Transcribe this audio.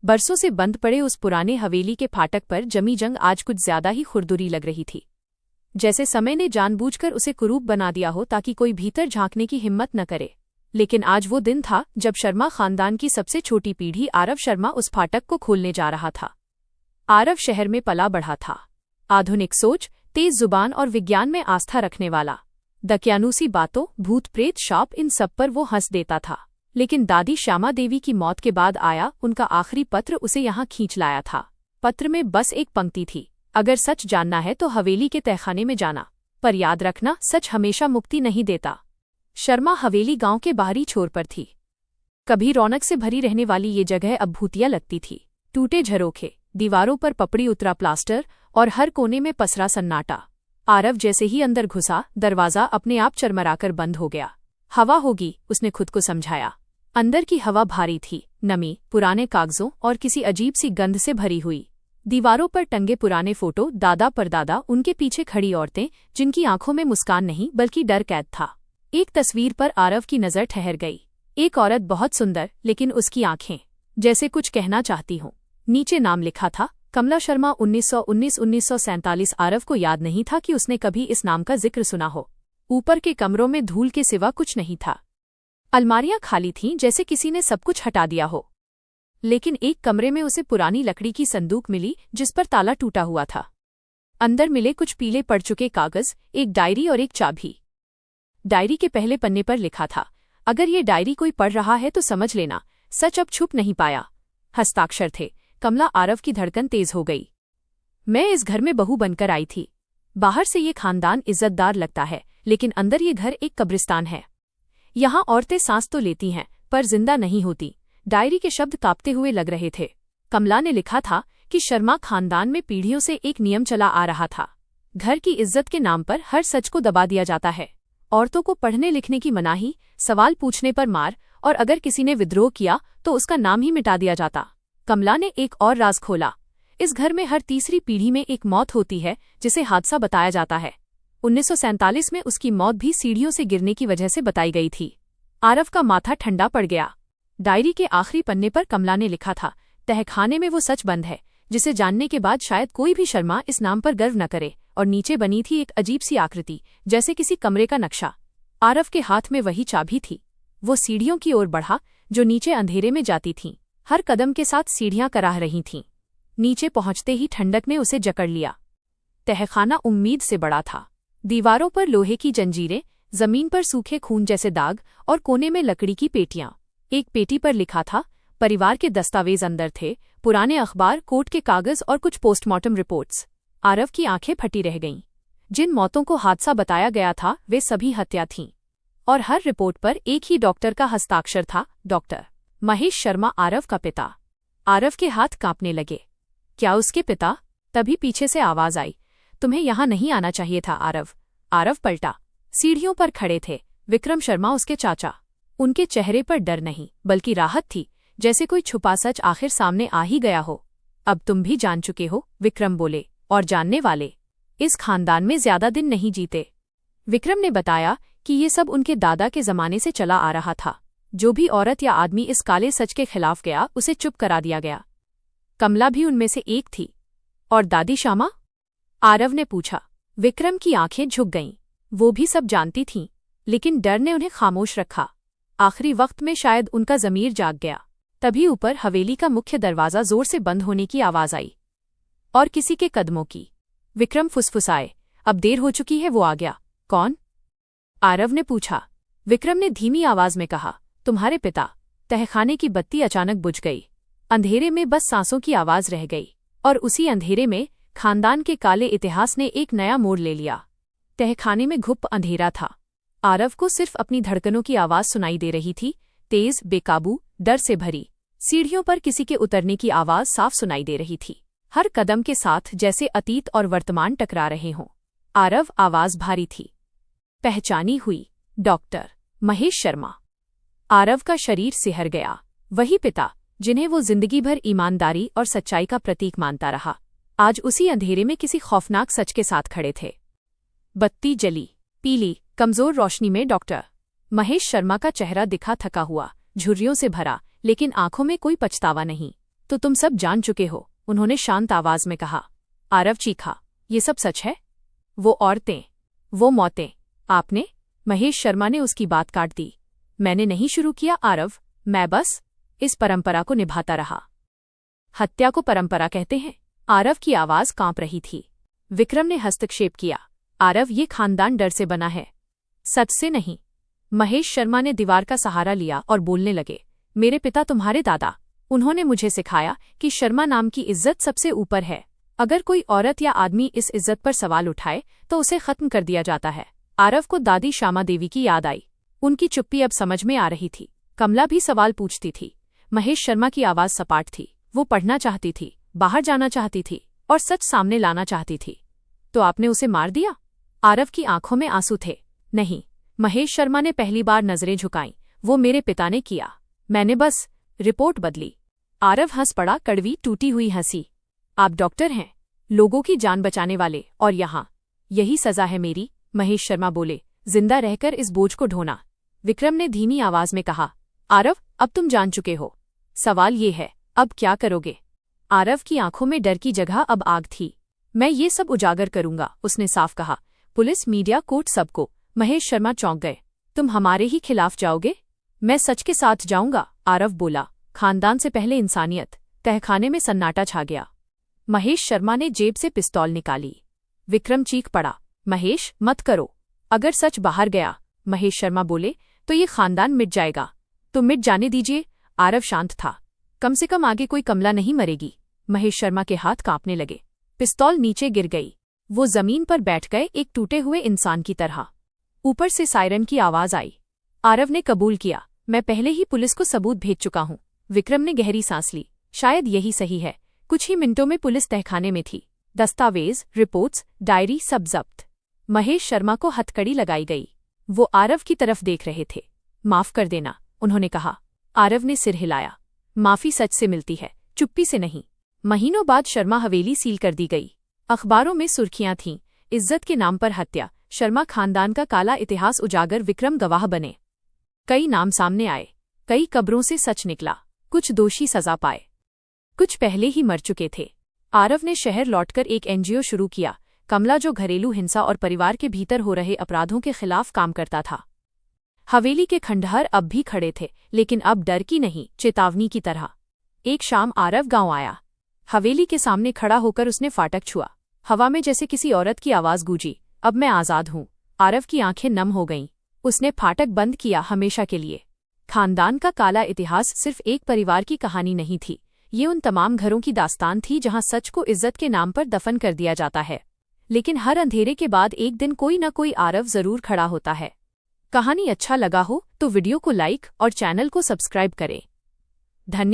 बरसों से बंद पड़े उस पुराने हवेली के फाटक पर जमी जंग आज कुछ ज्यादा ही खुरदुरी लग रही थी। जैसे समय ने जानबूझकर उसे कुरूप बना दिया हो ताकि कोई भीतर झांकने की हिम्मत न करे। लेकिन आज वो दिन था जब शर्मा खानदान की सबसे छोटी पीढ़ी आरव शर्मा उस फाटक को खोलने जा रहा था। आरव शहर में पला बढ़ा था, आधुनिक सोच, तेज जुबान और विज्ञान में आस्था रखने वाला। दकियानूसी बातों, भूत प्रेत, शाप, इन सब पर वो हंस देता था। लेकिन दादी श्यामा देवी की मौत के बाद आया उनका आखिरी पत्र उसे यहाँ खींच लाया था। पत्र में बस एक पंक्ति थी, अगर सच जानना है तो हवेली के तहखाने में जाना, पर याद रखना सच हमेशा मुक्ति नहीं देता। शर्मा हवेली गांव के बाहरी छोर पर थी। कभी रौनक से भरी रहने वाली ये जगह अब भूतिया लगती थी। टूटे झरोखे, दीवारों पर पपड़ी उतरा प्लास्टर और हर कोने में पसरा सन्नाटा। आरव जैसे ही अंदर घुसा, दरवाजा अपने आप चरमराकर बंद हो गया। हवा होगी, उसने खुद को समझाया। अंदर की हवा भारी थी, नमी, पुराने कागजों और किसी अजीब सी गंध से भरी हुई। दीवारों पर टंगे पुराने फोटो, दादा परदादा, उनके पीछे खड़ी औरतें जिनकी आंखों में मुस्कान नहीं बल्कि डर कैद था। एक तस्वीर पर आरव की नजर ठहर गई। एक औरत बहुत सुंदर, लेकिन उसकी आंखें जैसे कुछ कहना चाहती हों। नीचे नाम लिखा था, कमला शर्मा, 1919-1947। आरव को याद नहीं था कि उसने कभी इस नाम का जिक्र सुना हो। ऊपर के कमरों में धूल के सिवा कुछ नहीं था। अलमारियां खाली थीं, जैसे किसी ने सब कुछ हटा दिया हो। लेकिन एक कमरे में उसे पुरानी लकड़ी की संदूक मिली जिस पर ताला टूटा हुआ था। अंदर मिले कुछ पीले पड़ चुके कागज, एक डायरी और एक चाबी। डायरी के पहले पन्ने पर लिखा था, अगर ये डायरी कोई पढ़ रहा है तो समझ लेना, सच अब छुप नहीं पाया। हस्ताक्षर थे। कमला। आरव की धड़कन तेज हो गई। मैं इस घर में बहू बनकर आई थी। बाहर से ये खानदान इज्जतदार लगता है, लेकिन अंदर ये घर एक कब्रिस्तान है। यहाँ औरतें सांस तो लेती हैं, पर जिंदा नहीं होती। डायरी के शब्द कांपते हुए लग रहे थे। कमला ने लिखा था कि शर्मा खानदान में पीढ़ियों से एक नियम चला आ रहा था, घर की इज्जत के नाम पर हर सच को दबा दिया जाता है। औरतों को पढ़ने लिखने की मनाही, सवाल पूछने पर मार, और अगर किसी ने विद्रोह किया तो उसका नाम ही मिटा दिया जाता। कमला ने एक और राज खोला, इस घर में हर तीसरी पीढ़ी में एक मौत होती है जिसे हादसा बताया जाता है। 1947 में उसकी मौत भी सीढ़ियों से गिरने की वजह से बताई गई थी। आरव का माथा ठंडा पड़ गया। डायरी के आखिरी पन्ने पर कमला ने लिखा था, तहखाने में वो सच बंद है जिसे जानने के बाद शायद कोई भी शर्मा इस नाम पर गर्व न करे। और नीचे बनी थी एक अजीब सी आकृति, जैसे किसी कमरे का नक्शा। आरव के हाथ में वही चाबी थी। वो सीढ़ियों की ओर बढ़ा जो नीचे अंधेरे में जाती थीं। हर कदम के साथ सीढ़ियां कराह रही थीं। नीचे पहुंचते ही ठंडक ने उसे जकड़ लिया। तहखाना उम्मीद से बड़ा था। दीवारों पर लोहे की जंजीरें, जमीन पर सूखे खून जैसे दाग और कोने में लकड़ी की पेटियां। एक पेटी पर लिखा था, परिवार के दस्तावेज अंदर थे, पुराने अखबार, कोर्ट के कागज और कुछ पोस्टमार्टम रिपोर्ट्स। आरव की आंखें फटी रह गईं। जिन मौतों को हादसा बताया गया था वे सभी हत्या थीं, और हर रिपोर्ट पर एक ही डॉक्टर का हस्ताक्षर था, डॉक्टर महेश शर्मा, आरव का पिता। आरव के हाथ कांपने लगे। क्या उसके पिता? तभी पीछे से आवाज आई, तुम्हें यहां नहीं आना चाहिए था आरव। आरव पलटा। सीढ़ियों पर खड़े थे विक्रम शर्मा, उसके चाचा। उनके चेहरे पर डर नहीं बल्कि राहत थी, जैसे कोई छुपा सच आखिर सामने आ ही गया हो। अब तुम भी जान चुके हो, विक्रम बोले, और जानने वाले इस खानदान में ज्यादा दिन नहीं जीते। विक्रम ने बताया कि ये सब उनके दादा के जमाने से चला आ रहा था। जो भी औरत या आदमी इस काले सच के खिलाफ गया उसे चुप करा दिया गया। कमला भी उनमें से एक थी। और दादी श्यामा? आरव ने पूछा। विक्रम की आंखें झुक गईं। वो भी सब जानती थीं, लेकिन डर ने उन्हें खामोश रखा। आखिरी वक्त में शायद उनका ज़मीर जाग गया। तभी ऊपर हवेली का मुख्य दरवाज़ा जोर से बंद होने की आवाज़ आई, और किसी के कदमों की। विक्रम फुसफुसाए, अब देर हो चुकी है, वो आ गया। कौन? आरव ने पूछा। विक्रम ने धीमी आवाज में कहा, तुम्हारे पिता। तहखाने की बत्ती अचानक बुझ गई। अंधेरे में बस सांसों की आवाज रह गई, और उसी अंधेरे में खानदान के काले इतिहास ने एक नया मोड़ ले लिया। तहखाने में घुप अंधेरा था। आरव को सिर्फ अपनी धड़कनों की आवाज सुनाई दे रही थी, तेज, बेकाबू, डर से भरी। सीढ़ियों पर किसी के उतरने की आवाज साफ सुनाई दे रही थी, हर कदम के साथ जैसे अतीत और वर्तमान टकरा रहे हों। आरव आवाज भारी थी। पहचानी हुई, डॉक्टर महेश शर्मा। आरव का शरीर सिहर गया। वही पिता जिन्हें वो जिंदगी भर ईमानदारी और सच्चाई का प्रतीक मानता रहा, आज उसी अंधेरे में किसी खौफनाक सच के साथ खड़े थे। बत्ती जली। पीली, कमजोर रोशनी में डॉक्टर महेश शर्मा का चेहरा दिखा, थका हुआ, झुर्रियों से भरा, लेकिन आंखों में कोई पछतावा नहीं। तो तुम सब जान चुके हो, उन्होंने शांत आवाज में कहा। आरव चीखा, ये सब सच है? वो औरतें, वो मौतें, आपने? महेश शर्मा ने उसकी बात काट दी। मैंने नहीं शुरू किया आरव, मैं बस इस परंपरा को निभाता रहा। हत्या को परंपरा कहते हैं? आरव की आवाज कांप रही थी। विक्रम ने हस्तक्षेप किया। आरव, ये खानदान डर से बना है, सच से नहीं। महेश शर्मा ने दीवार का सहारा लिया और बोलने लगे। मेरे पिता तुम्हारे दादा, उन्होंने मुझे सिखाया कि शर्मा नाम की इज्जत सबसे ऊपर है। अगर कोई औरत या आदमी इस इज्जत पर सवाल उठाए तो उसे खत्म कर दिया जाता है। आरव को दादी श्यामा देवी की याद आई। उनकी चुप्पी अब समझ में आ रही थी। कमला भी सवाल पूछती थी। महेश शर्मा की आवाज सपाट थी। वो पढ़ना चाहती थी, बाहर जाना चाहती थी और सच सामने लाना चाहती थी। तो आपने उसे मार दिया? आरव की आंखों में आंसू थे। नहीं, महेश शर्मा ने पहली बार नजरें झुकाईं। वो मेरे पिता ने किया, मैंने बस रिपोर्ट बदली। आरव हंस पड़ा, कड़वी टूटी हुई हंसी। आप डॉक्टर हैं, लोगों की जान बचाने वाले, और यहाँ यही सजा है मेरी। महेश शर्मा बोले, जिंदा रहकर इस बोझ को ढोना। विक्रम ने धीमी आवाज में कहा। आरव, अब तुम जान चुके हो, सवाल ये है, अब क्या करोगे? आरव की आंखों में डर की जगह अब आग थी। मैं ये सब उजागर करूंगा, उसने साफ कहा। पुलिस, मीडिया, कोर्ट, सबको। महेश शर्मा चौंक गए। तुम हमारे ही खिलाफ जाओगे? मैं सच के साथ जाऊंगा, आरव बोला। खानदान से पहले इंसानियत। तहखाने में सन्नाटा छा गया। महेश शर्मा ने जेब से पिस्तौल निकाली। विक्रम चीख पड़ा, महेश, मत करो। अगर सच बाहर गया, महेश शर्मा बोले, तो ये खानदान मिट जाएगा। तो मिट जाने दीजिए। आरव शांत था। कम से कम आगे कोई कमला नहीं मरेगी। महेश शर्मा के हाथ कांपने लगे। पिस्तौल नीचे गिर गई। वो जमीन पर बैठ गए, एक टूटे हुए इंसान की तरह। ऊपर से सायरन की आवाज आई। आरव ने कबूल किया, मैं पहले ही पुलिस को सबूत भेज चुका हूं। विक्रम ने गहरी सांस ली। शायद यही सही है। कुछ ही मिनटों में पुलिस तहखाने में थी। दस्तावेज, रिपोर्ट्स, डायरी सब जब्त। महेश शर्मा को हथकड़ी लगाई गई। वो आरव की तरफ देख रहे थे। माफ कर देना, उन्होंने कहा। आरव ने सिर हिलाया। माफी सच से मिलती है, चुप्पी से नहीं। महीनों बाद शर्मा हवेली सील कर दी गई। अखबारों में सुर्खियां थीं, इज्जत के नाम पर हत्या, शर्मा खानदान का काला इतिहास उजागर। विक्रम गवाह बने। कई नाम सामने आए, कई कब्रों से सच निकला। कुछ दोषी सजा पाए, कुछ पहले ही मर चुके थे। आरव ने शहर लौटकर एक एनजीओ शुरू किया, कमला, जो घरेलू हिंसा और परिवार के भीतर हो रहे अपराधों के खिलाफ काम करता था। हवेली के खंडहर अब भी खड़े थे, लेकिन अब डर की नहीं, चेतावनी की तरह। एक शाम आरव गांव आया। हवेली के सामने खड़ा होकर उसने फाटक छुआ। हवा में जैसे किसी औरत की आवाज गूंजी, अब मैं आजाद हूं। आरव की आंखें नम हो गईं। उसने फाटक बंद किया, हमेशा के लिए। खानदान का काला इतिहास सिर्फ एक परिवार की कहानी नहीं थी, ये उन तमाम घरों की दास्तान थी जहां सच को इज्जत के नाम पर दफन कर दिया जाता है। लेकिन हर अंधेरे के बाद एक दिन कोई न कोई आरव जरूर खड़ा होता है। कहानी अच्छा लगा हो तो वीडियो को लाइक और चैनल को सब्सक्राइब करें। धन्यवाद।